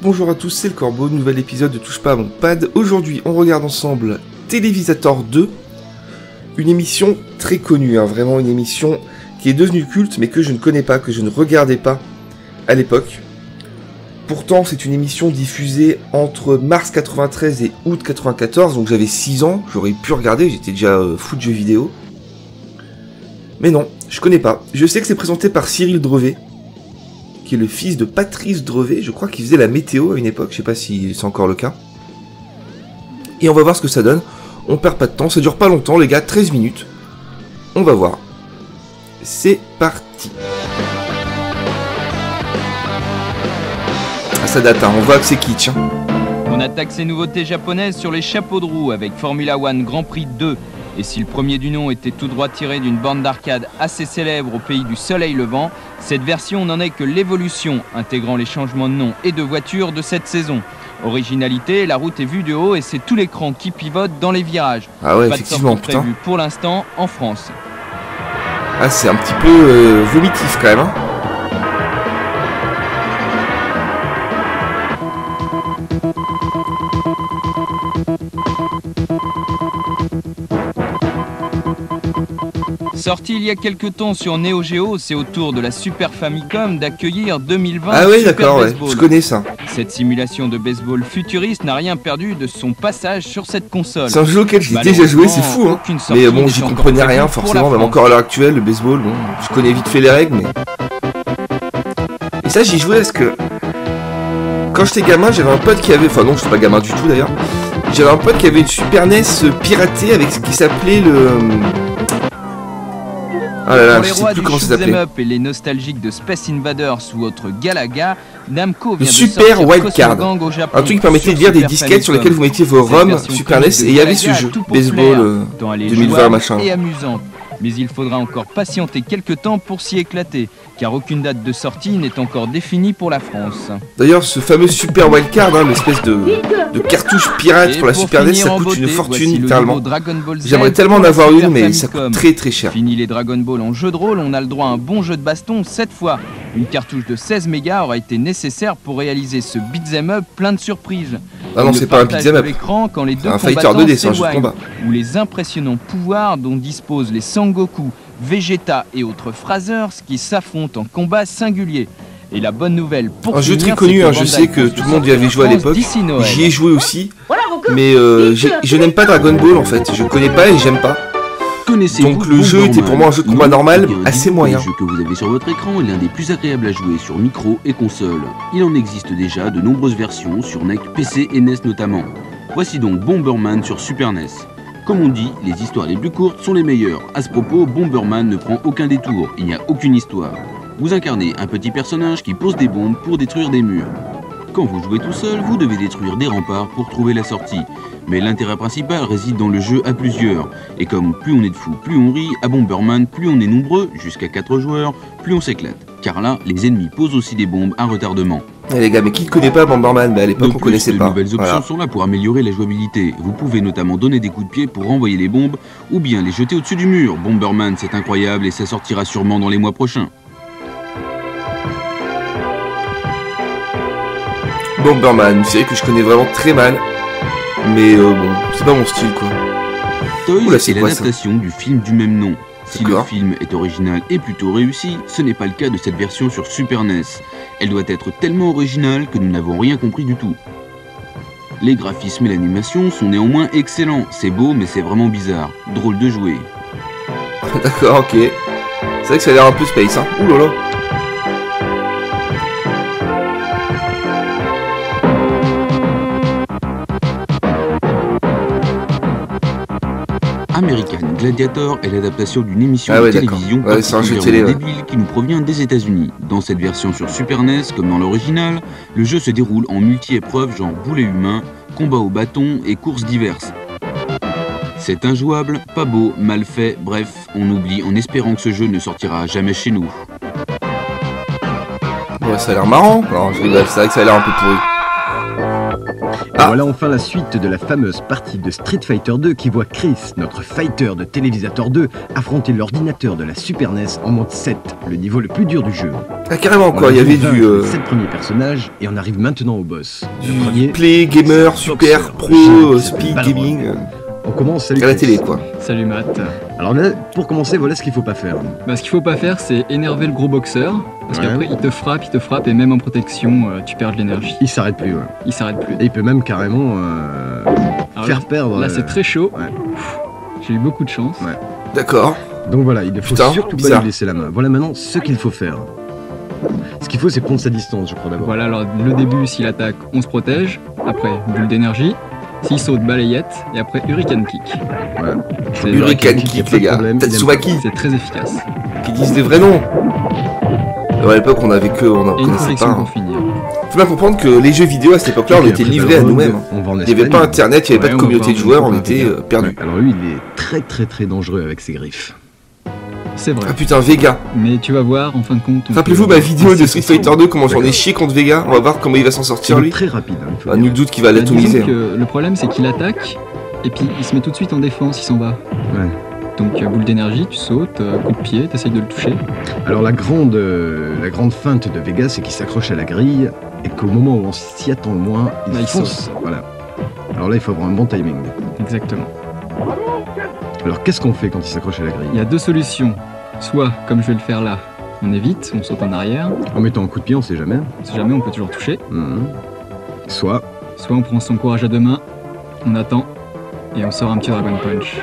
bonjour à tous, c'est le Corbeau, nouvel épisode de Touche pas à mon pad. Aujourd'hui, on regarde ensemble Télévisator 2, une émission très connue, vraiment une émission qui est devenue culte, mais que je ne connais pas, que je ne regardais pas à l'époque. Pourtant, c'est une émission diffusée entre mars 93 et août 94, donc j'avais 6 ans, j'aurais pu regarder, j'étais déjà fou de jeux vidéo. Mais non, je connais pas. Je sais que c'est présenté par Cyril Drevet, qui est le fils de Patrice Drevet, je crois qu'il faisait la météo à une époque, je sais pas si c'est encore le cas. Et on va voir ce que ça donne, on perd pas de temps, ça dure pas longtemps les gars, 13 minutes. On va voir. C'est parti. Ah, ça date, on voit que c'est kitsch. On attaque ces nouveautés japonaises sur les chapeaux de roue avec Formula One Grand Prix 2. Et si le premier du nom était tout droit tiré d'une borne d'arcade assez célèbre au pays du soleil levant, cette version n'en est que l'évolution, intégrant les changements de nom et de voiture de cette saison. Originalité, la route est vue de haut et c'est tout l'écran qui pivote dans les virages. Ah ouais, pas effectivement, de sortie prévue pour l'instant en France. Ah, c'est un petit peu vomitif quand même, Sorti il y a quelques temps sur Neo Geo, c'est au tour de la Super Famicom d'accueillir 2020 Ah oui, Super d'accord, ouais, Baseball. je connais ça. Cette simulation de baseball futuriste n'a rien perdu de son passage sur cette console. C'est un jeu auquel j'ai déjà joué, c'est fou, hein. Mais bon, j'y comprenais rien forcément, même encore à l'heure actuelle, le baseball, bon, je connais vite fait les règles, mais... Et ça, j'y jouais parce que... Quand j'étais gamin, j'avais un pote qui avait... Enfin non, je suis pas gamin du tout d'ailleurs. J'avais un pote qui avait une Super NES piratée avec ce qui s'appelait le... Ah là là, pour les je sais rois plus du comment ça shoot'em s'appelait. up et les nostalgiques de Space Invaders ou autres Galaga, Namco Le vient de Super sortir Wildcard. Cosmogang au Japon. Un truc qui permettait de lire des Super disquettes sur Famicom. lesquelles vous mettiez vos Cette ROM version Super NES comique de et il y avait Galaga ce jeu, tout populaire, baseball tant elle est 2020 jouable machin. et amusante. Mais il faudra encore patienter quelques temps pour s'y éclater, car aucune date de sortie n'est encore définie pour la France. D'ailleurs, ce fameux Super Wildcard, l'espèce de cartouche pirate Et pour la Super NES, ça finir en coûte beauté, une voici fortune le littéralement. nouveau Dragon Ball Z J'aimerais tellement en pour la avoir Super une, mais ça Famicom. coûte très très cher. Fini les Dragon Ball en jeu de rôle, on a le droit à un bon jeu de baston cette fois. Une cartouche de 16 mégas aura été nécessaire pour réaliser ce beat'em up plein de surprises. Ah non, Le c'est pas un partage beat'em de up. l'écran quand les deux Un fighter combattants 2D, c'est un jeu de s'éloignent, combat. ou les impressionnants pouvoirs dont disposent les Sangoku, Vegeta et autres Phasers qui s'affrontent en combat singulier. Et la bonne nouvelle pour Un jeu finir, très connu, c'est que je sais Bandai que pense tout le monde y sortir avait en joué à France l'époque. d'ici Noël. J'y ai joué aussi, mais je n'aime pas Dragon Ball en fait. Je connais pas et j'aime pas. Donc le jeu était pour moi un jeu de combat normal, assez moyen. Le jeu que vous avez sur votre écran est l'un des plus agréables à jouer sur micro et console. Il en existe déjà de nombreuses versions sur NEC, PC et NES notamment. Voici donc Bomberman sur Super NES. Comme on dit, les histoires les plus courtes sont les meilleures. À ce propos, Bomberman ne prend aucun détour, il n'y a aucune histoire. Vous incarnez un petit personnage qui pose des bombes pour détruire des murs. Quand vous jouez tout seul, vous devez détruire des remparts pour trouver la sortie. Mais l'intérêt principal réside dans le jeu à plusieurs. Et comme plus on est de fous, plus on rit, à Bomberman, plus on est nombreux, jusqu'à 4 joueurs, plus on s'éclate. Car là, les ennemis posent aussi des bombes à retardement. Eh les gars, mais qui ne connaît pas Bomberman? À l'époque, on connaissait de pas. nouvelles options Voilà. sont là pour améliorer la jouabilité. Vous pouvez notamment donner des coups de pied pour renvoyer les bombes, ou bien les jeter au-dessus du mur. Bomberman, c'est incroyable et ça sortira sûrement dans les mois prochains. Bomberman, une série que je connais vraiment très mal. Mais bon, c'est pas mon style quoi. Toys Oula, c'est est quoi, ça? l'adaptation du film du même nom. Si le D'accord. film est original et plutôt réussi, ce n'est pas le cas de cette version sur Super NES. Elle doit être tellement originale que nous n'avons rien compris du tout. Les graphismes et l'animation sont néanmoins excellents. C'est beau mais c'est vraiment bizarre. Drôle de jouer. D'accord, ok. C'est vrai que ça a l'air un peu space, hein. Ouh là là. American Gladiator est l'adaptation d'une émission Ah ouais, de d'accord. télévision Ouais, c'est un jeu de particulièrement télé, ouais. débile qui nous provient des États-Unis. Dans cette version sur Super NES, comme dans l'original, le jeu se déroule en multi-épreuves genre boulet humain, combat au bâton et courses diverses. C'est injouable, pas beau, mal fait, bref, on oublie en espérant que ce jeu ne sortira jamais chez nous. Ouais, ça a l'air marrant. Alors, je rigole, c'est vrai que ça a l'air un peu pourri. Voilà enfin la suite de la fameuse partie de Street Fighter 2 qui voit Chris, notre fighter de Télévisateur 2, affronter l'ordinateur de la Super NES en mode 7, le niveau le plus dur du jeu. Ah carrément quoi, il y avait du... 7 premiers personnages et on arrive maintenant au boss. Du Le premier, Play, Gamer, Super, Pro, Speed Gaming... On commence salut à la Chris. télé quoi. Salut Matt. Alors là, pour commencer, voilà ce qu'il faut pas faire. Bah, ce qu'il faut pas faire, c'est énerver le gros boxeur, parce Ouais. qu'après il te frappe, et même en protection, tu perds de l'énergie. Il s'arrête plus, ouais. Il s'arrête plus. Et il peut même carrément Alors faire perdre... Là, c'est très chaud. Ouais. J'ai eu beaucoup de chance. Ouais. D'accord. Donc voilà, il ne faut Putain, surtout pas bizarre. lui laisser la main. Voilà maintenant ce qu'il faut faire. Ce qu'il faut, c'est prendre sa distance, je crois, d'abord. Voilà, alors le début, s'il attaque, on se protège. Après, bulle d'énergie. S'il saute, balayette. Et après, hurricane kick. Voilà. C'est Hurricane il y a Kick pas de les gars. problème, il aime Tatsumaki c'est très efficace. qui disent des vrais noms. À l'époque on avait que... On en Et une connaissait protection pas. pour finir. Faut bien comprendre que les jeux vidéo à cette époque-là on Et était après, livrés à Balrog, nous-mêmes. On va en Il n'y avait Espagne. pas internet, il n'y avait Ouais, pas de on communauté va de voir, joueurs, on on va était voir. perdus. Ouais, alors lui, il est très très très dangereux avec ses griffes. C'est vrai. Ah putain, Vega. Mais tu vas voir, en fin de compte. on Rappelez-vous peut- ma vidéo de c'est Street possible. Fighter 2, comment j'en ai D'accord. chié contre Vega. On va voir comment il va s'en C'est sortir lui. très rapide. Hein, il faut Ah, dire. nul doute qu'il va Bah, l'atomiser. disons que le problème, c'est qu'il attaque, et puis il se met tout de suite en défense, il s'en va. Ouais. Donc boule d'énergie, tu sautes, coup de pied, t'essayes de le toucher. Alors la grande feinte de Vega, c'est qu'il s'accroche à la grille et qu'au moment où on s'y attend le moins, il Là, il fonce. saute. Voilà. Alors là, il faut avoir un bon timing. Exactement. Alors qu'est-ce qu'on fait quand il s'accroche à la Il grille y a deux solutions. Soit, comme je vais le faire là, on évite, on saute en arrière. En mettant un coup de pied, on sait jamais. Si jamais, on peut toujours toucher. Mhm. Soit, Soit on prend son courage à deux mains, on attend, et on sort un petit Dragon Punch.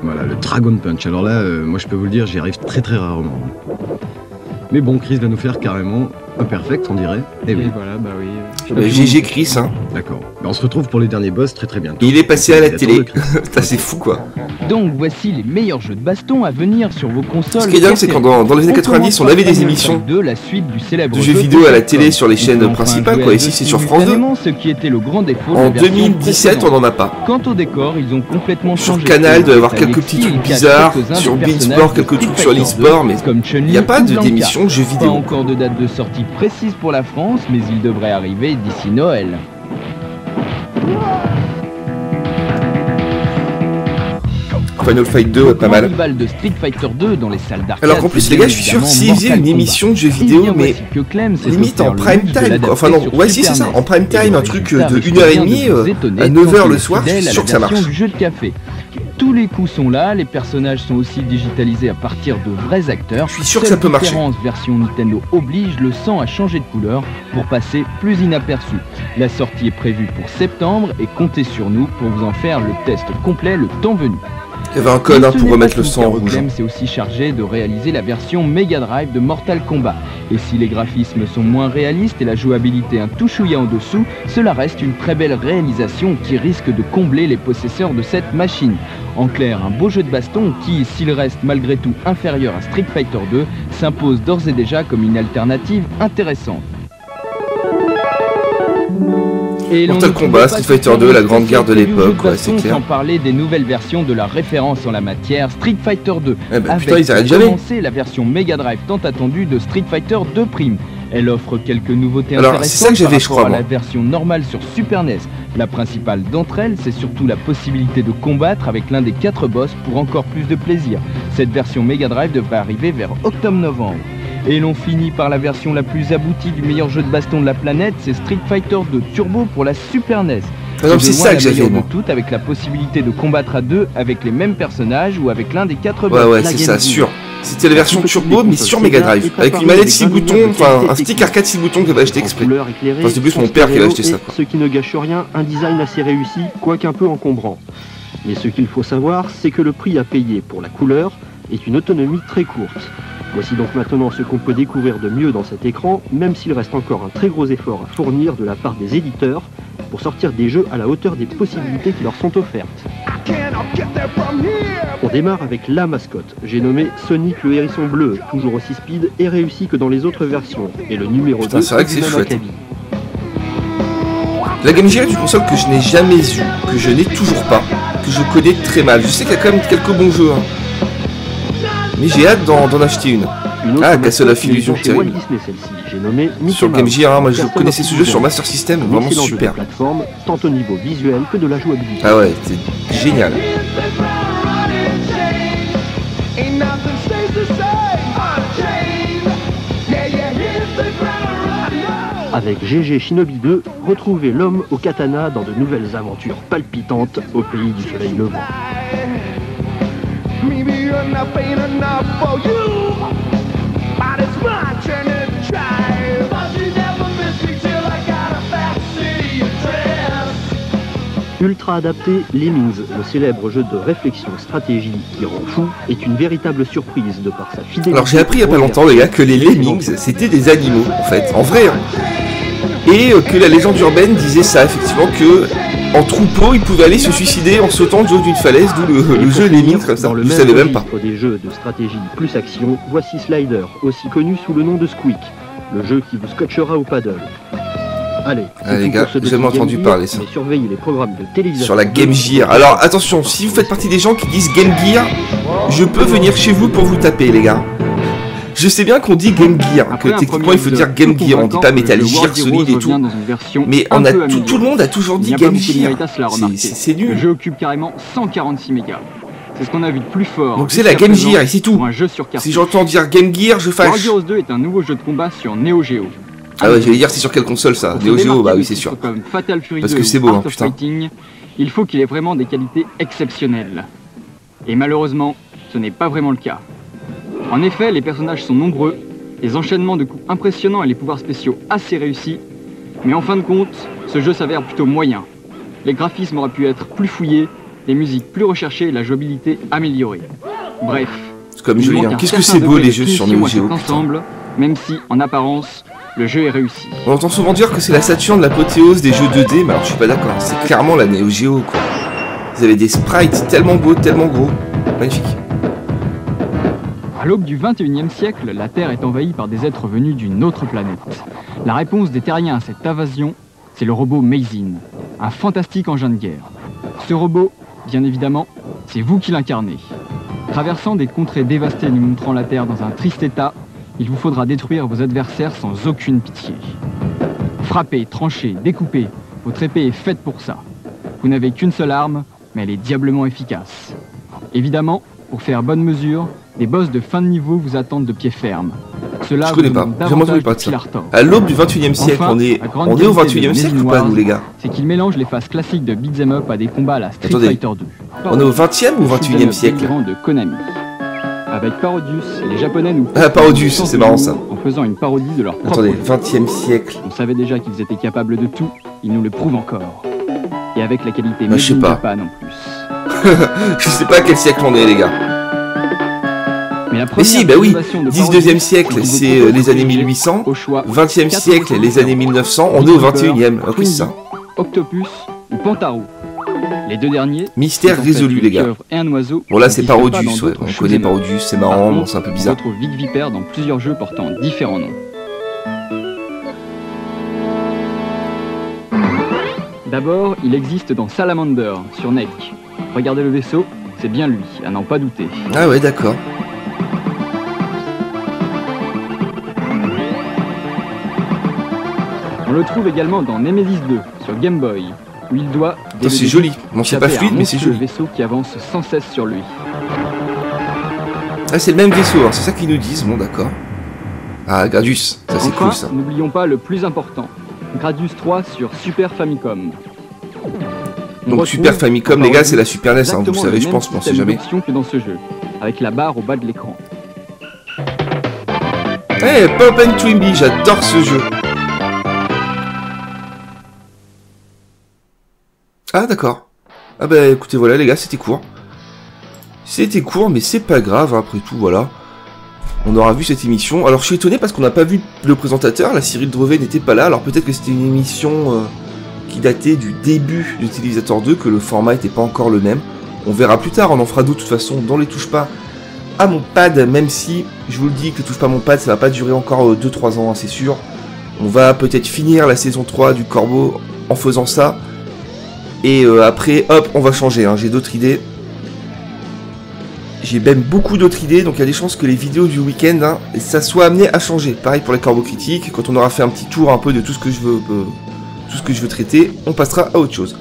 voilà, le Dragon Punch. Alors là, moi je peux vous le dire, j'y arrive très très rarement. Mais bon, Chris va nous faire carrément un perfect, on dirait. Eh Et oui, voilà, bah oui. GG Chris, hein. d'accord. Ben, on se retrouve pour les derniers boss très très bientôt. Il est passé à la Attends, télé. le Chris. Putain, c'est fou quoi. Donc voici les meilleurs jeux de baston à venir sur vos consoles. Ce qui est dingue, c'est quand dans les années 90, on avait des émissions de la suite du célèbre de jeux jeu vidéo à la Capcom. télé sur les On chaînes peut enfin principales, jouer quoi. à Ici, deux c'est sur France 2. simultanément, ce qui était le grand défaut de la En version 2017, précédente. on en a pas. Quant au décor, ils ont complètement Sur changé. Canal, il doit y avoir Avec quelques petits style, trucs il y a bizarres. quelques-uns Sur des Beansport, personnages de quelques Street trucs sur Fighter l'e-sport, 2, mais comme Chun-Li il n'y a pas ou de Blanca. d'émission de jeux Pas vidéo. encore de date de sortie précise pour la France, mais il devrait arriver d'ici Noël. Final Fight 2, ouais, pas mal. Rival de Street Fighter 2 dans les salles d'arcade. Alors qu'en plus, c'est les gars, bien je suis sûr, évidemment s'ils faisaient Mortal une Kombat. émission de jeux Eh vidéo, bien, mais voici que Clem s'est limite offert en le prime luxe de time, l'adapter enfin non, sur ouais, si, Super c'est ça, NES. en prime Et time, le un truc résultat de risque 1h30, bien de vous étonner à tant 9h il le est soir, je fidèle suis à sûr la que ça version marche. du jeu de café. Tous les coups sont là, les personnages sont aussi digitalisés à partir de vrais acteurs. Je suis sûr que ça peut marcher. Seule différence version Nintendo oblige, le sang à changer de couleur pour passer plus inaperçu. La sortie est prévue pour septembre et comptez sur nous pour vous en faire le test complet le temps venu. Il y avait un code Mais hein, ce pour n'est remettre pas le tout, sang en car rouge. Clem s'est aussi chargé de réaliser la version Mega Drive de Mortal Kombat. Et si les graphismes sont moins réalistes et la jouabilité un tout chouïa en dessous, cela reste une très belle réalisation qui risque de combler les possesseurs de cette machine. En clair, un beau jeu de baston qui, s'il reste malgré tout inférieur à Street Fighter 2, s'impose d'ores et déjà comme une alternative intéressante. Et l'on Mortal ne pouvait Kombat, pas Street se Fighter faire 2, la une grande guerre de spéciale review l'époque, jeu de ouais, c'est baston clair. Sans parler des nouvelles versions de la référence en la matière, Street Fighter 2. Eh ben, Avec putain, ils arrêtent pour jamais. commencer la version Mega Drive tant attendue de Street Fighter 2 Prime. Elle offre quelques nouveautés Alors, intéressantes c'est ça que j'avais, par je rapport crois, à moi. la version normale sur Super NES. La principale d'entre elles, c'est surtout la possibilité de combattre avec l'un des 4 boss pour encore plus de plaisir. Cette version Mega Drive devrait arriver vers octobre-novembre. Et l'on finit par la version la plus aboutie du meilleur jeu de baston de la planète, c'est Street Fighter 2 Turbo pour la Super NES. Ah non, c'est de loin ça la que j'avais, meilleure moi. de toutes, avec la possibilité de combattre à deux avec les mêmes personnages ou avec l'un des 4 boss. Ouais, ouais, La c'est Game ça, Gear. sûr. C'était la version Turbo, mais sur Mega Drive. Avec une manette 6 boutons, enfin, un stick arcade 6 boutons que j'avais acheté exprès. Enfin, c'est plus mon père qui avait acheté ça, quoi. Ce qui ne gâche rien, un design assez réussi, quoique un peu encombrant. Mais ce qu'il faut savoir, c'est que le prix à payer pour la couleur est une autonomie très courte. Voici donc maintenant ce qu'on peut découvrir de mieux dans cet écran, même s'il reste encore un très gros effort à fournir de la part des éditeurs pour sortir des jeux à la hauteur des possibilités qui leur sont offertes. On démarre avec la mascotte. J'ai nommé Sonic le hérisson bleu, toujours aussi speed et réussi que dans les autres versions. Et le numéro Putain, 2 c'est vrai que du c'est même chouette. acabit. La Game Gear est une console que je n'ai jamais eue, que je n'ai toujours pas, que je connais très mal. Je sais qu'il y a quand même quelques bons jeux, hein. Mais j'ai hâte d'en acheter une. Une autre Ah, Castle of mascotte Illusion, chez Walt terrible. Disney, celle-ci. J'ai nommé Mickey Sur Game Mouse. Gear, hein, moi je Personne connaissais n'a ce pu jeu sur dire. Master System, Un vraiment excellent jeu de super. plateforme, tant au niveau visuel que de la jouabilité. Ah ouais, c'est génial. Avec GG Shinobi 2, retrouvez l'homme au katana dans de nouvelles aventures palpitantes au pays du soleil levant. Ultra adapté, Lemmings, le célèbre jeu de réflexion-stratégie qui rend fou, est une véritable surprise de par sa fidélité. Alors j'ai appris il y a pas longtemps les gars que les Lemmings c'était des animaux en fait, en vrai. Hein. Et que la légende urbaine disait ça effectivement que en troupeau ils pouvaient aller se suicider en sautant du haut d'une falaise, d'où le jeu Lemmings comme ça. Dans le Je même savais même pas. registre des jeux de stratégie plus action, voici Slider, aussi connu sous le nom de Squeak, le jeu qui vous scotchera au paddle. Allez, c'est les tout gars, pour ce j'ai jamais petit entendu Game Gear, parler ça. mais surveillez les programmes de télévision. Sur la Game Gear. Alors attention, si vous faites partie des gens qui disent Game Gear, je peux venir chez vous pour vous taper les gars. Je sais bien qu'on dit Game Gear, Après, que un techniquement premier il faut jeu dire Game peu Gear, on dit pas convaincant, Metal le Gear World solide et Heroes tout. revient dans une version Mais un on a peu tout le améliorée. monde a toujours Il dit n'y a pas Game beaucoup de Gear. mérite à cela, remarquez. C'est Le nul. jeu occupe carrément 146 mégas. C'est ce qu'on a vu de plus fort. Donc c'est jusqu'à la Game présent Gear et c'est tout. pour un jeu sur carte. Si j'entends dire Game Gear, je World fâche. Heroes 2 est un nouveau jeu de combat sur Neo Geo. Ah ouais, j'allais dire c'est sur quelle console ça? Neo Geo, bah oui c'est sûr. Comme Fatal Fury Parce 2 que c'est ou beau, Art hein, of putain. Fighting, il faut qu'il ait vraiment des qualités exceptionnelles. Et malheureusement, ce n'est pas vraiment le cas. En effet, les personnages sont nombreux, les enchaînements de coups impressionnants et les pouvoirs spéciaux assez réussis, mais en fin de compte, ce jeu s'avère plutôt moyen. Les graphismes auraient pu être plus fouillés, les musiques plus recherchées et la jouabilité améliorée. Bref. C'est comme il joli, manque hein. un Qu'est-ce que certain c'est beau degré les de jeux sur finition Neo à Geo, cet putain. ensemble, même si, en apparence, le jeu est réussi. On entend souvent dire que c'est la Saturn, l'apothéose des jeux 2D, mais alors je suis pas d'accord, c'est clairement la Neo Geo quoi. Vous avez des sprites tellement beaux, tellement gros. Magnifique. À l'aube du 21e siècle, la Terre est envahie par des êtres venus d'une autre planète. La réponse des Terriens à cette invasion, c'est le robot Mazin, un fantastique engin de guerre. Ce robot, bien évidemment, c'est vous qui l'incarnez. Traversant des contrées dévastées nous montrant la Terre dans un triste état, il vous faudra détruire vos adversaires sans aucune pitié. Frappez, tranchez, découpez, votre épée est faite pour ça. Vous n'avez qu'une seule arme, mais elle est diablement efficace. Évidemment, pour faire bonne mesure, des boss de fin de niveau vous attendent de pied ferme. Cela Je connais vous pas, donne j'ai jamais entendu davantage parler de de ça. fil à retordre. À l'aube du 21e siècle, Enfin, on est la grande au qualité 21e de siècle ou pas Médinoise, nous les gars? C'est qu'il mélange les phases classiques de beat'em up à des combats à la Street Attendez. Fighter 2. On est au 20e ou 21e siècle? Délirant de Konami. Avec Parodius, les Japonais nous Ah, Parodius, font c'est marrant, ça. En faisant une parodie de leur propre Attendez, jeu. 20e siècle. On savait déjà qu'ils étaient capables de tout, ils nous le prouvent encore. Et avec la qualité Bah, je sais Made in pas. Japan en plus. Je sais pas à quel siècle on est les gars. Mais, la Mais si, première bah oui, innovation de 19e Parodius, siècle c'est c'est qu'il vous les années propose 1800, au choix 20e 4 siècle les motions années différentes. 1900, on est au Beat 21e. Cooper, Ok, c'est ça. Octopus ou Pantaro. Les deux derniers. Mystère sont en fait résolu une les gars. pieuvre et un oiseau. Bon là qui c'est n'existent pas Parodius, dans ouais. d'autres On shoot'em connaît up. Parodius, c'est Par marrant, contre, bon c'est un peu On bizarre. retrouve Vic Viper dans plusieurs jeux portant différents noms. D'abord, il existe dans Salamander, sur NEC. Regardez le vaisseau, c'est bien lui, à n'en pas douter. Ah ouais d'accord. On le trouve également dans Nemesis 2, sur Game Boy, où il doit... Putain, c'est joli. Bon c'est pas fluide mais c'est le joli. vaisseau qui avance sans cesse sur lui. Ah c'est le même vaisseau, hein. C'est ça qu'ils nous disent, bon d'accord. Ah Gradius, ça c'est Enfin, cool ça. n'oublions pas le plus important, Gradius 3 sur Super Famicom. On Donc retrouve Super Famicom les gars c'est la Super NES, hein. Vous exactement savez le je même pense, mais on sait système jamais. d'options que dans ce jeu, avec la barre au bas de l'écran. Eh Pop and Twimby, j'adore ce jeu. Ah d'accord. Ah bah écoutez voilà les gars, c'était court. C'était court mais c'est pas grave, hein, après tout voilà. On aura vu cette émission. Alors je suis étonné parce qu'on n'a pas vu le présentateur, la Cyril Drevet n'était pas là, alors peut-être que c'était une émission qui datait du début du Télévisateur 2, que le format n'était pas encore le même. On verra plus tard, on en fera d'autres de toute façon dans les touches pas à mon pad, même si je vous le dis que touche pas à mon pad, ça va pas durer encore 2-3 ans, hein, c'est sûr. On va peut-être finir la saison 3 du Corbeau en faisant ça. Et après, hop, on va changer, hein, j'ai d'autres idées. j'ai même beaucoup d'autres idées, donc il y a des chances que les vidéos du week-end, hein, ça soit amené à changer. Pareil pour les corbeaux critiques, quand on aura fait un petit tour un peu de tout ce que je veux traiter, on passera à autre chose.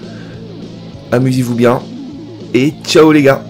Amusez-vous bien, et ciao les gars!